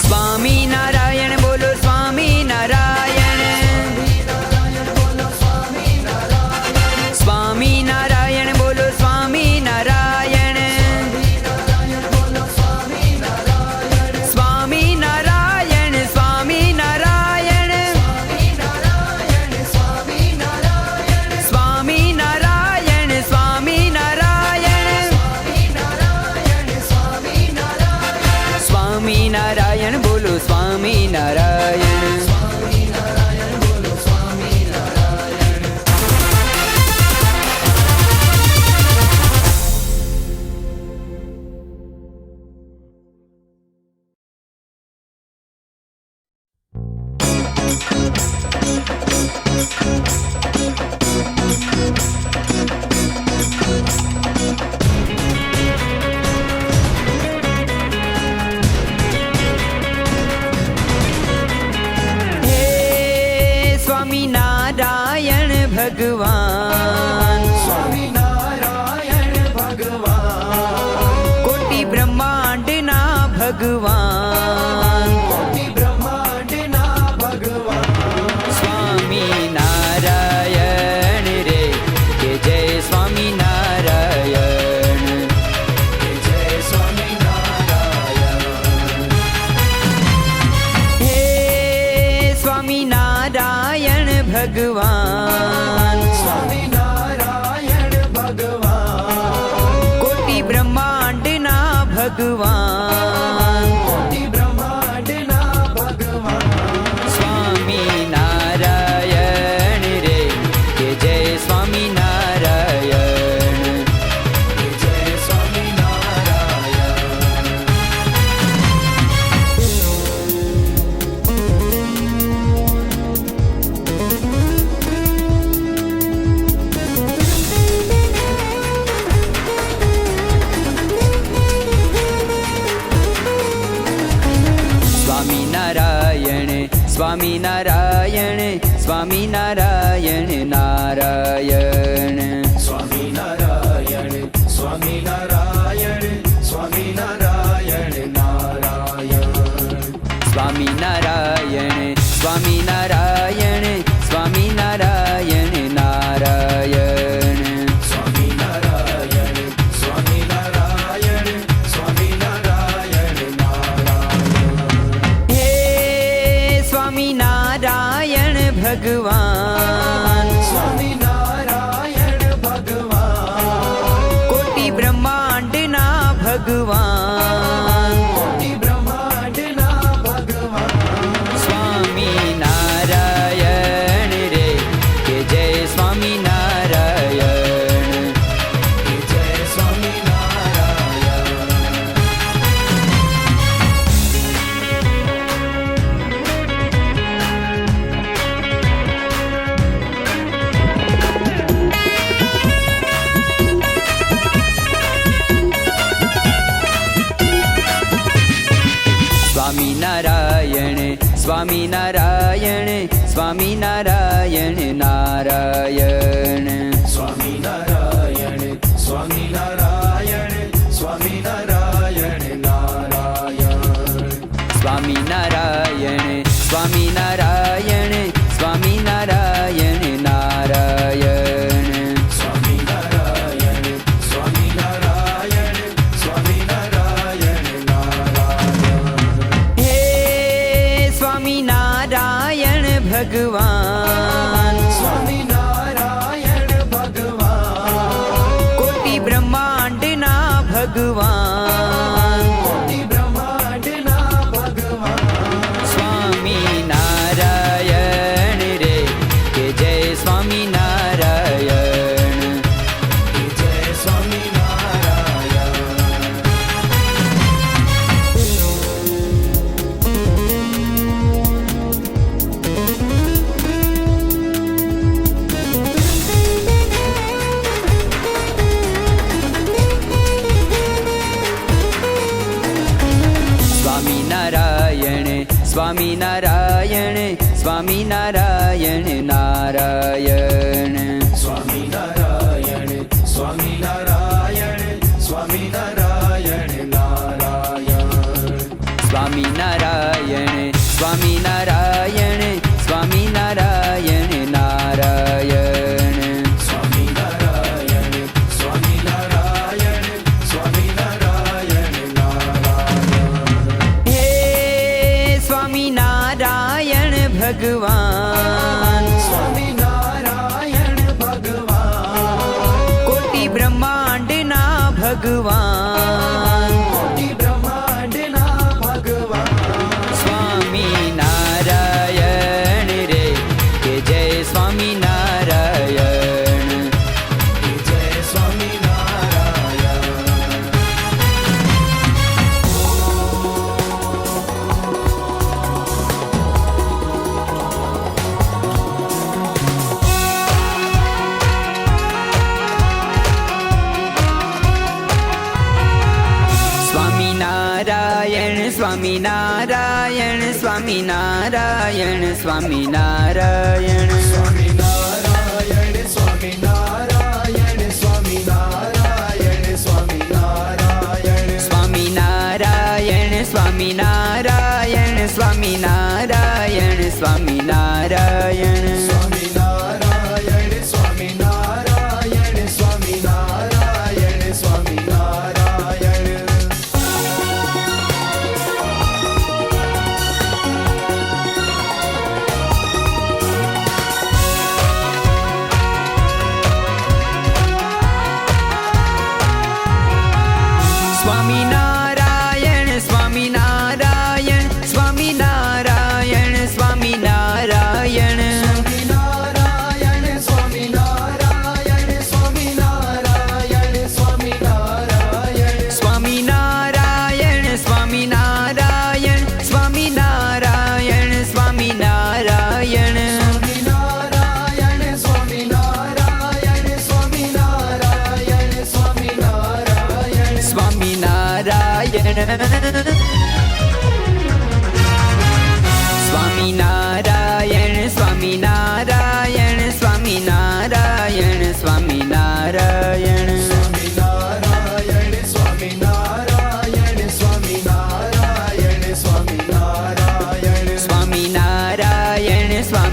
સ્વામિનારાયણ બોલો સ્વામિનારાયણ સ્વામિનારાયણ બોલો સ્વામિનારાયણ સ્વામિનારાયણ સ્વામિનારાયણ સ્વામિનારાયણ સ્વામિનારાયણ સ્વામિનારાયણ બોલો સ્વામિનારાયણ હે સ્વામિનારાયણ ભગવાન કોટિ બ્રહ્માંડના ભગવાન સ્વામિનારાયણ રે કે જય સ્વામિનારાયણ હે સ્વામિનારાયણ ભગવાન ભગવાન કોટી બ્રહ્માંડના ભગવાન સ્વામી નારાયણ રે કે જય સ્વામી નારાયણ જય સ્વામિનારાયણ સ્વામિનારાયણ સ્વામિનારાયણ નારાયણ સ્વામિનારાયણ સ્વામિનારાયણ સ્વામિનારાયણ નારાયણ સ્વામિનારાયણ સ્વામિનારાયણ સ્વામિનારાયણ નારાયણ સ્વામિનારાયણ સ્વામિનારાયણ સ્વામિનારાયણ નારાયણ હે સ્વામિનારાયણ ભગવાન સ્વામિનારાયણ ભગવાન કોટી બ્રહ્માંડના ભગવાન કોટી બ્રહ્માંડના ભગવાન સ્વામિનારાયણ રે કે જય સ્વામિનારાયણ જય સ્વામિનારાયણ સ્વામિનારાયણ સ્વામિનારાયણ સ્વામિનારાયણ નારાયણ સ્વામિનારાયણ સ્વામિનારાયણ સ્વામિનારાયણ નારાયણ સ્વામિનારાયણ સ્વામિનારાયણ સ્વામિનારાયણ નારાયણ સ્વામિનારાયણ સ્વામિનારાયણ સ્વામિનારાયણ નારાયણ હે સ્વામિનારાયણ ભગવાન સ્વામિનારાયણ ભગવાન કોટી બ્રહ્માંડના ભગવાન કોટી બ્રહ્માંડના ભગવાન સ્વામિનારાયણ રે કે જય સ્વામિનારાયણ જય સ્વામિનારાયણ સ્વામિનારાયણ સ્વામિનારાયણ નારાયણ સ્વામિનારાયણ સ્વામિનારાયણ સ્વામિનારાયણ નારાયણ સ્વામિનારાયણ સ્વામિનારાયણ સ્વામિનારાયણ નારાયણ સ્વામિનારાયણ સ્વામિનારાયણ સ્વામિનારાયણ નારાયણ હે સ્વામિનારાયણ ભગવાન સ્વામિનારાયણ ભગવાન કોટી બ્રહ્માંડના ભગવાન કોટી બ્રહ્માંડના ભગવાન સ્વામિનારાયણ રે કે જય સ્વામિનારાયણ જય સ્વામિનારાયણ સ્વામિનારાયણ સ્વામિનારાયણ સ્વામિનારાયણ સ્વામિનારાયણ સ્વામિનારાયણ સ્વામિનારાયણ સ્વામિનારાયણ સ્વામિનારાયણ સ્વામિનારાયણ સ્વામિનારાયણ સ્વામિનારાયણ સ્વામિનારાયણ સ્વામિનારાયણ સ્વામિનારાયણ સ્વામિનારાયણ સ્વામિનારાયણ સ્વામિનારાયણ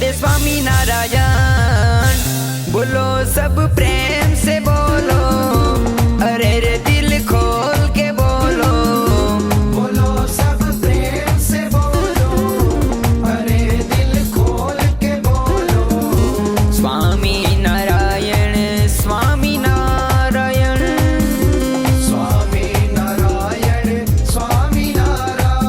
दे स्वामी नारायण। बोलो सब प्रेम से बोलो, अरे रे दिल खोल के बोलो। बोलो सब प्रेम से बोलो, अरे दिल खोल के बोलो। स्वामी नारायण स्वामी नारायण। स्वामी नारायण स्वामी नारायण।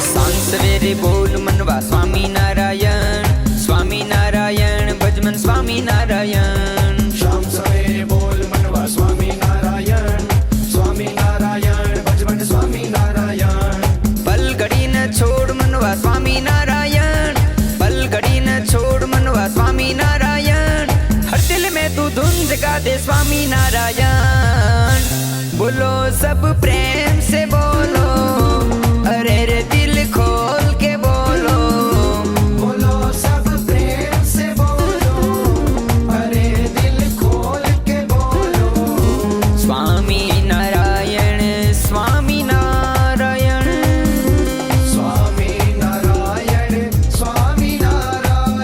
सांग सवेरे बोल मनवा स्वामी नारायण, स्वामी नारायण भजमन स्वामी नारायण। शाम सवेरे बोल मनवा स्वामी नारायण, स्वामी नारायण भजमन स्वामी नारायण। पल घड़ी न छोड़ मनवा स्वामी नारायण, पल घड़ी न छोड़ मनवा स्वामी नारायण। हर दिल में तू धुन जगा दे स्वामी नारायण। बोलो सब प्रेम से बोलो, अरे रे दिल खोल के बोलो। बोलो सब प्रेम से बोलो, अरे दिल खोल के बोलो। स्वामी नारायण स्वामी नारायण। स्वामी नारायण स्वामी नारायण।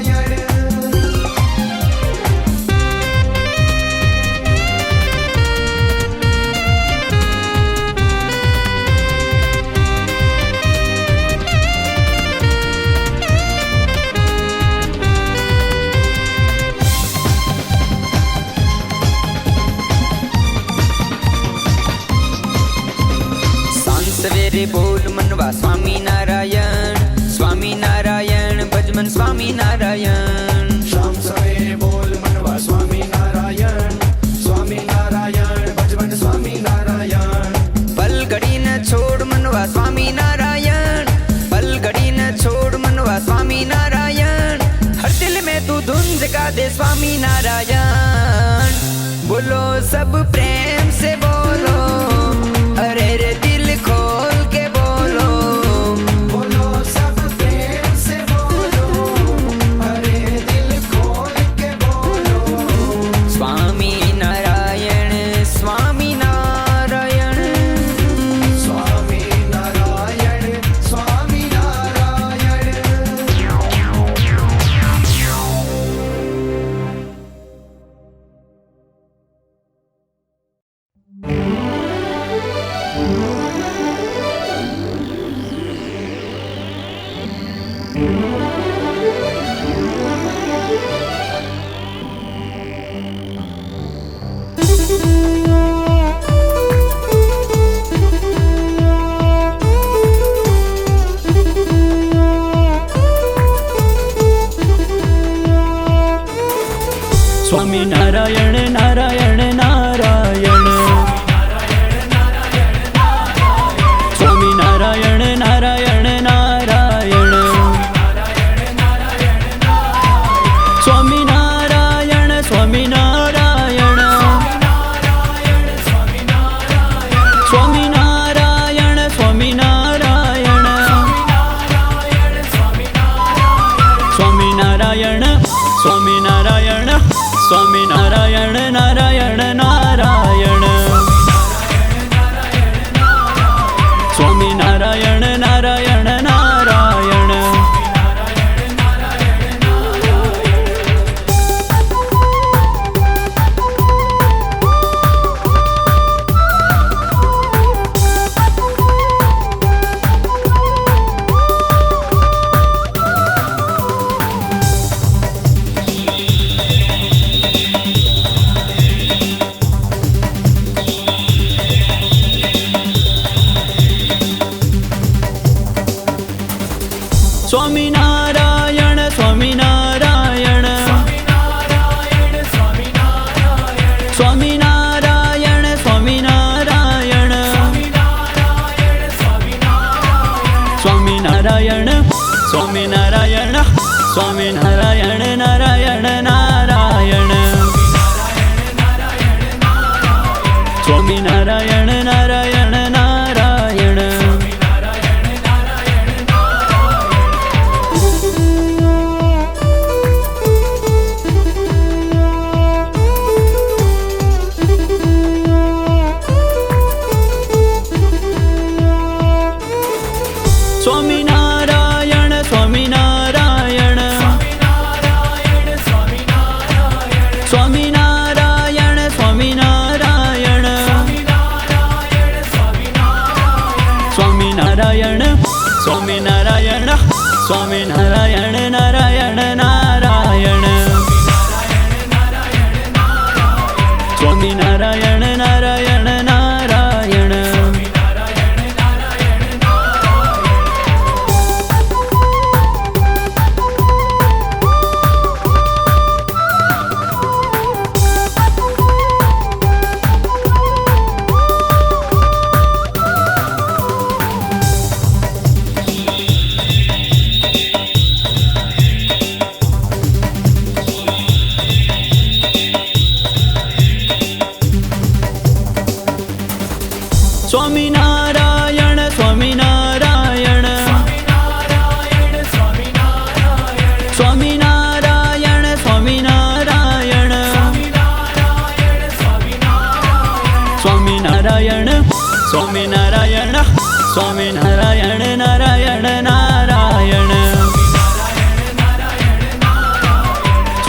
सांग सवेरे बोल मनवा स्वामी नारायण, स्वामी नारायण भजमन स्वामी नारायण। शाम सवेरे बोल मनवा स्वामी नारायण, स्वामी नारायण भजमन स्वामी नारायण। पल घड़ी न छोड़ मनवा स्वामी नारायण, पल घड़ी न छोड़ मनवा स्वामी नारायण। हर दिल में तू धुन जगा दे स्वामी नारायण। बोलो सब प्रेम से बोलो, अरे रे दिल खोल के बोलो। बोलो सब प्रेम से बोलो, अरे दिल खोल के बोलो। स्वामी नारायण स्वामी नारायण। स्वामी नारायण स्वामी नारायण। स्वामी नारायण नारायण नारायण। स्वामी नारायण नारायण नारायण। स्वामी नारायण स्वामी नारायण। स्वामी नारायण स्वामी नारायण। स्वामी नारायण स्वामी नारायण। स्वामी नारायण नारायण नारायण। स्वामी नारायण नारायण नारायण।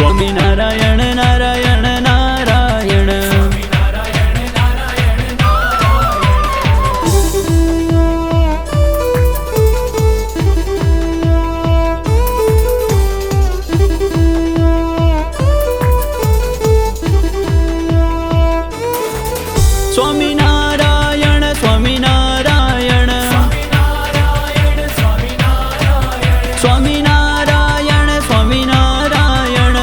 સ્વામિનારાયણ નારાયણ નારાયણ સ્વામિનારાયણ સ્વામિનારાયણ સ્વામિનારાયણ સ્વામિનારાયણ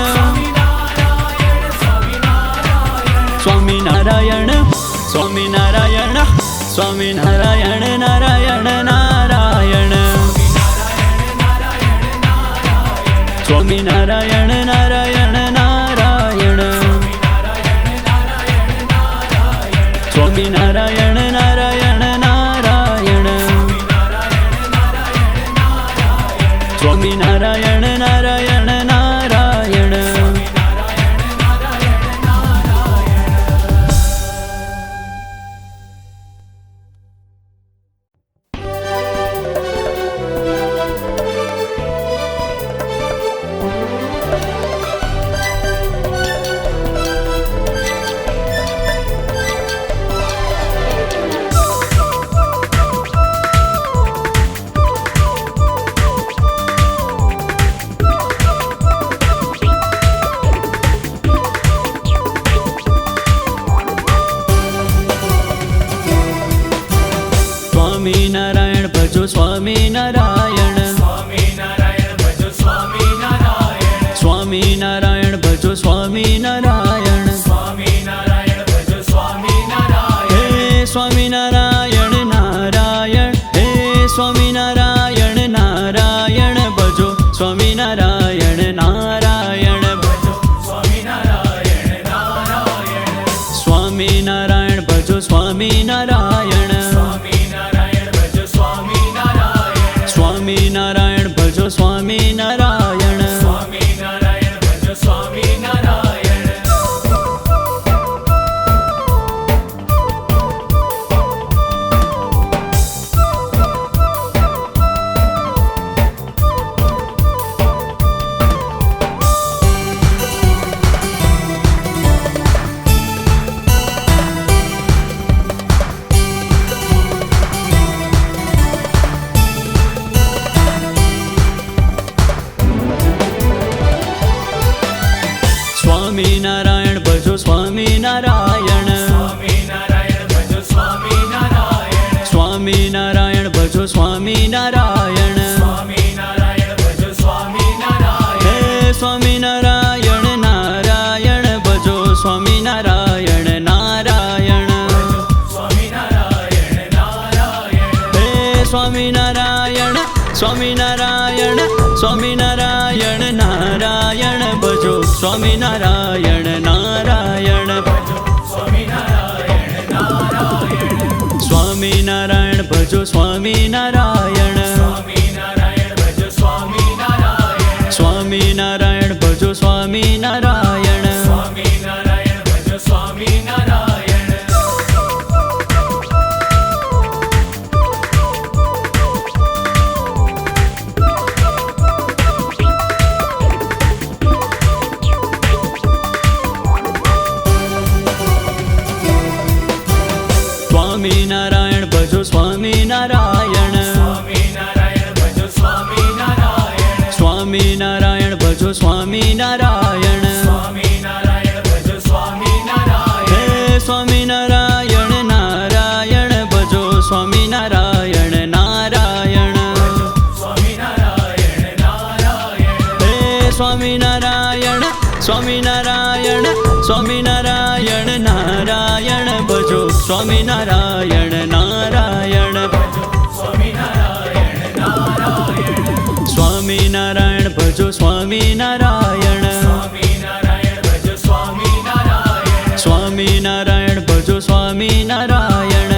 સ્વામિનારાયણ સ્વામિનારાયણ સ્વામિનારાયણ નારાયણ નારાયણ સ્વામિનારાયણ નારાયણ નારાયણ સ્વામિનારાયણ નારાયણ નારાયણ સ્વામિનારાયણ નારાયણ નારાયણ સ્વામિનારાયણ ભજો સ્વામિનારાયણ સ્વામિનારાયણ ભજો સ્વામિનારાયણ હે સ્વામિનારાયણ નારાયણ હે સ્વામિનારાયણ નારાયણ ભજો સ્વામિનારાયણ નારાયણ સ્વામિનારાયણ ભજો સ્વામિનારાયણ સ્વામિનારાયણ ભજો સ્વામિનારાયણ સ્વામિનારાયણ ભજો સ્વામિનારાયણ સ્વામિનારાયણ ભજો સ્વામિનારાયણ હે સ્વામિનારાયણ નારાયણ ભજો સ્વામિનારાયણ નારાયણ હે સ્વામિનારાયણ સ્વામિનારાયણ સ્વામિનારાયણ નારાયણ ભજો સ્વામિનારાયણ નારાયણ સ્વામિનારાયણ ભજો સ્વામિનારાયણ સ્વામિનારાયણ ભજો સ્વામિનારાયણ સ્વામિનારાયણ ભજો સ્વામિનારાયણ સ્વામિનારાયણ ભજો સ્વામિનારાયણ હે સ્વામિનારાયણ નારાયણ ભજો સ્વામિનારાયણ નારાયણ હે સ્વામિનારાયણ સ્વામિનારાયણ સ્વામિનારાયણ નારાયણ ભજો સ્વામિનારાયણ નારાયણ સ્વામિનારાયણ ભજો સ્વામિનારાયણ સ્વામિનારાયણ ભજો સ્વામિનારાયણ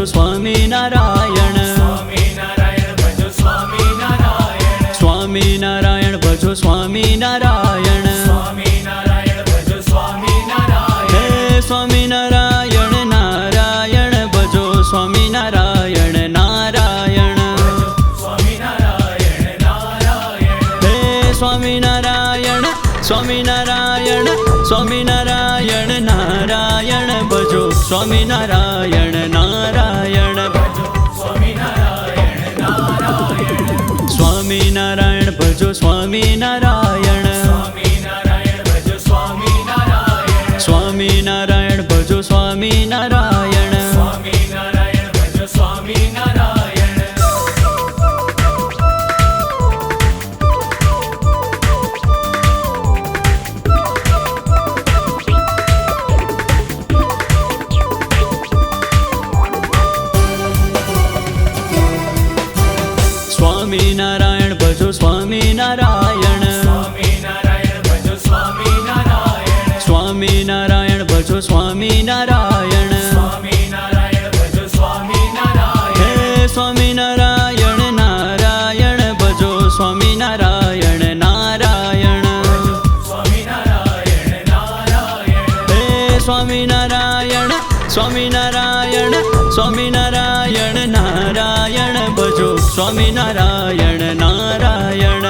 સ્વામિનારાયણ સ્વામિનારાયણ ભજો સ્વામિનારાયણ હે સ્વામિનારાયણ નારાયણ ભજો સ્વામિનારાયણ નારાયણ હે સ્વામિનારાયણ સ્વામિનારાયણ સ્વામિનારાયણ નારાયણ ભજો સ્વામિનારાયણ નારાયણ સ્વામિનારાયણ ભજો સ્વામિનારાયણ સ્વામિનારાયણ ભજો સ્વામિનારાયણ સ્વામિનારાયણ ભજો સ્વામિનારાયણ સ્વામિનારાયણ ભજો સ્વામિનારાયણ હે સ્વામિનારાયણ નારાયણ ભજો સ્વામિનારાયણ નારાયણ હે સ્વામિનારાયણ સ્વામિનારાયણ સ્વામિનારાયણ નારાયણ ભજો સ્વામિનારાયણ નારાયણ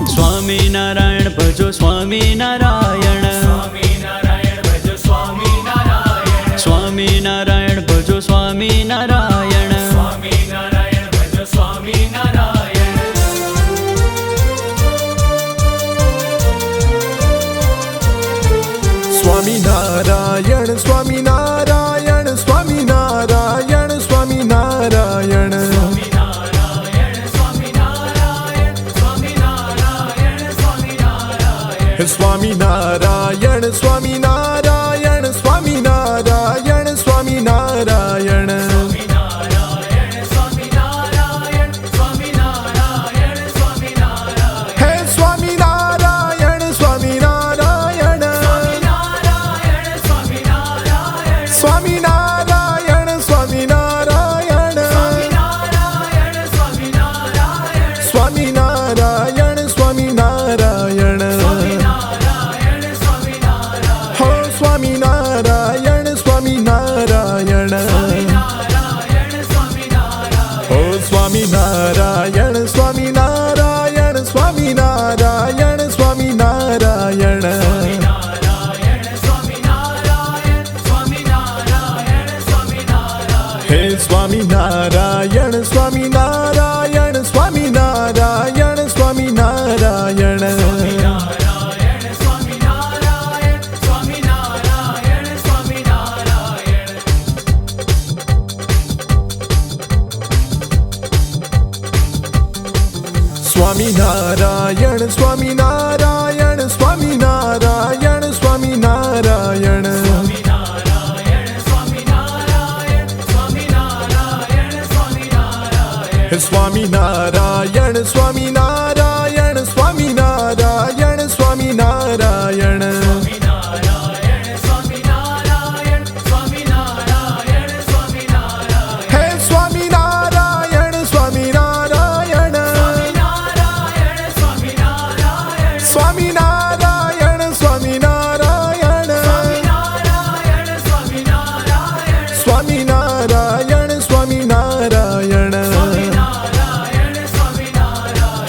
સ્વામિનારાયણ ભજો સ્વામિનારાયણ સ્વામિનારાયણ ભજો સ્વામિનારાયણ સ્વામિનારાયણ સ્વામિનારાયણ સ્વામિનારાયણ સ્વામિનારાયણ સ્વામિનારાયણ સ્વામિનારાયણ સ્વામિનારાયણ સ્વામિનારાયણ હે સ્વામિનારાયણ સ્વામિનારાયણ સ્વામિનારાયણ સ્વામિનારાયણ સ્વામિનારાયણ સ્વામિનારાયણ હો સ્વામિનારાયણ સ્વામિનારાયણ હો સ્વામિનારાયણ સ્વામિનારાયણ સ્વામિનારાયણ સ્વામિનારાયણ હે સ્વામિનારાયણ સ્વામિનારાયણ સ્વામિનારાયણ સ્વામિનારાયણ સ્વામિનારાયણ સ્વામિનારાયણ સ્વામિનારાયણ સ્વામિનારાયણ સ્વામિનારાયણ સ્વામિનારાયણ સ્વામિનારાયણ સ્વામિનારાયણ હે સ્વામિનારાયણ સ્વામિનારાયણ સ્વામિનારાયણ સ્વામિનારાયણ સ્વામિનારાયણ સ્વામિનારાયણ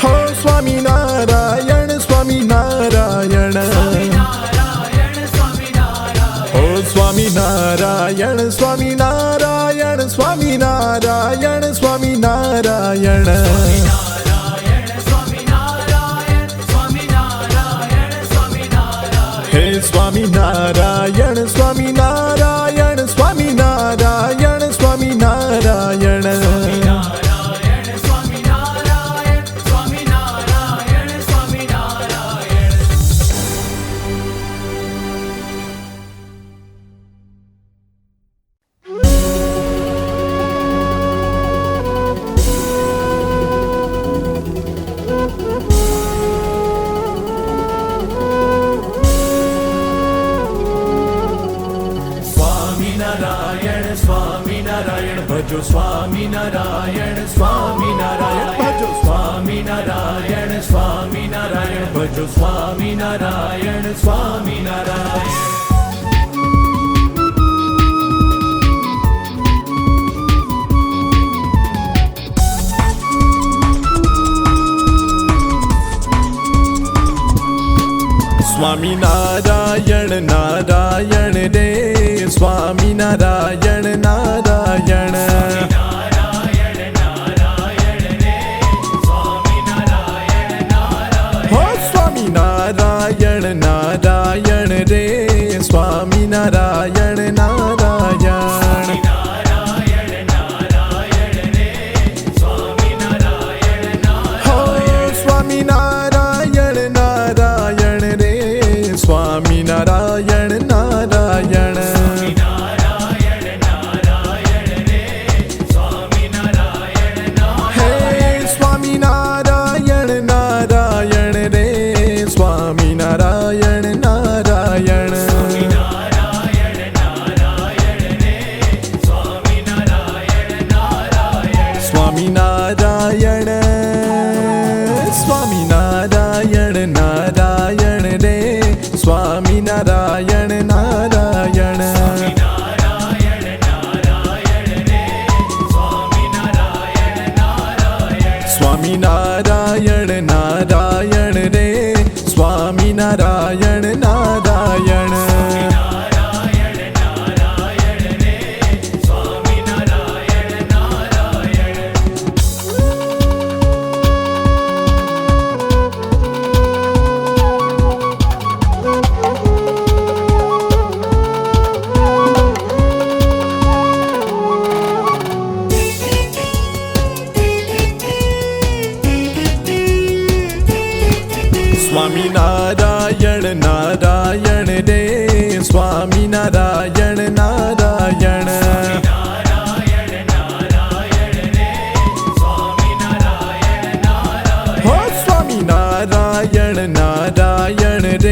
હો સ્વામિનારાયણ સ્વામિનારાયણ હો સ્વામિનારાયણ સ્વામિનારાયણ સ્વામિનારાયણ સ્વામિનારાયણ હે સ્વામિનારાયણ સ્વામિનારાયણ સ્વામિનારાયણ સ્વામિનારાયણ बोलो स्वामी नारायण स्वामी नारायण। स्वामी नारायण नारायण रे स्वामी नारायण नारायण। हो स्वामी नारायण नारायण रे स्वामी नारायण नारायण। हो स्वामी नारायण नारायण रे स्वामी नारायण नारायण। हे स्वामी नारायण नारायण रे स्वामी नारायण नारायण। स्वामी नारायण स्वामी नारायण नारायण रे स्वामी नारायण नारायण। स्वामी नारायण नारायण रे स्वामी नारायण नारायण। स्वामी नारायण नारायण रे स्वामी नारायण नारायण। हो स्वामी नारायण नारायण रे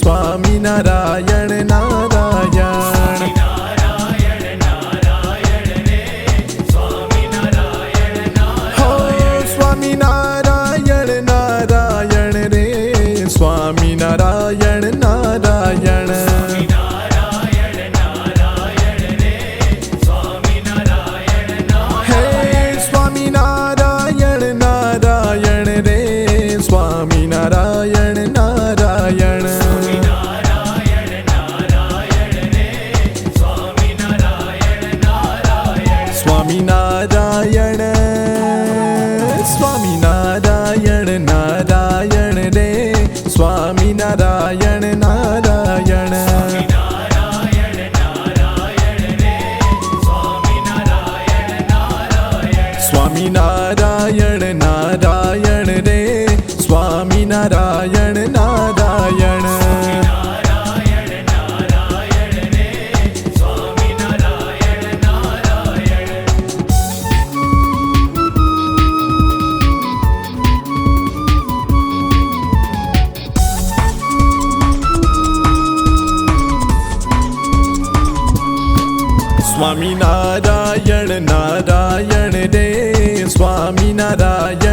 स्वामी नारायण नारायण। हो स्वामी नारायण नारायण रे स्वामी नारायण नारायण। हे स्वामी नारायण नारायण रे स्वामी नारायण नारायण। स्वामी नारायण स्वामी नारायण नारायण रे स्वामी नारायण नारायण। स्वामी नारायण नारायण रे स्वामी नारायण नारायण। स्वामी नारायण नारायण रे स्वामी नारायण